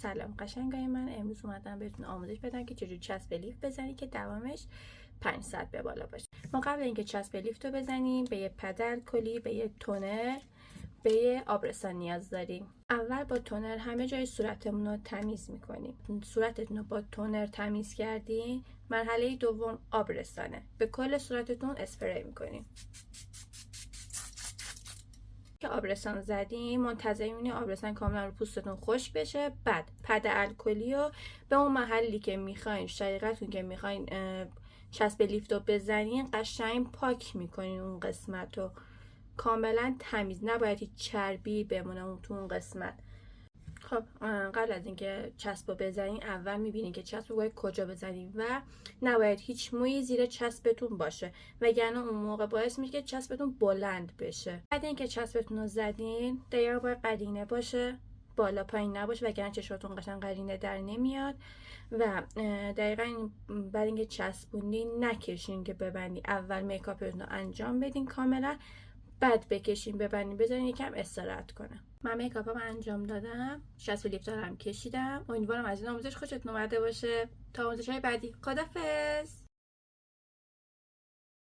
سلام قشنگای من، امروز اومدم بهتون آموزش بدم که چجوری چسب لیف بزنی که دوامش 5 ساعت به بالا باشه. ما قبل اینکه چسب لیف رو بزنیم به یه پد الکلی، به یه تونر، به یه آبرسان نیاز داریم. اول با تونر همه جای صورتمون رو تمیز میکنیم. صورتتون رو با تونر تمیز کردین، مرحله دوم آبرسانه. به کل صورتتون اسپری میکنیم. که آبرسان زدیم منتظرین آبرسان کاملا رو پوستتون خشک بشه. بعد پد الکلی رو به اون محلی که میخواین، شقیقتون که میخواین چسب لیفت رو بزنین، قشنگ پاک میکنین اون قسمت رو کاملا تمیز. نباید هیچ چربی بمونه اون تو اون قسمت. خب قبل از اینکه چسب رو بزنین اول میبینین که چسب رو باید کجا بزنین و نباید هیچ مویی زیر چسبتون باشه، وگرنه اون موقع باعث میشه که چسبتون بلند بشه. بعد اینکه چسبتون رو زدین دقیقا باید قرینه باشه، بالا پایین نباشه، وگرنه چشمتون قشنگ قرینه در نمیاد. و دقیقا بعد اینکه چسبوندین نکشین که ببندین، اول میکاپتون رو انجام بدین کاملا، بعد بکشین ببندین، بذارین یکم استراحت کنه. من میکاپم انجام دادم، چسب لیف دارم کشیدم. امیدوارم از این آموزش خوشتون اومده باشه. تا آموزش های بعدی، خدافظ.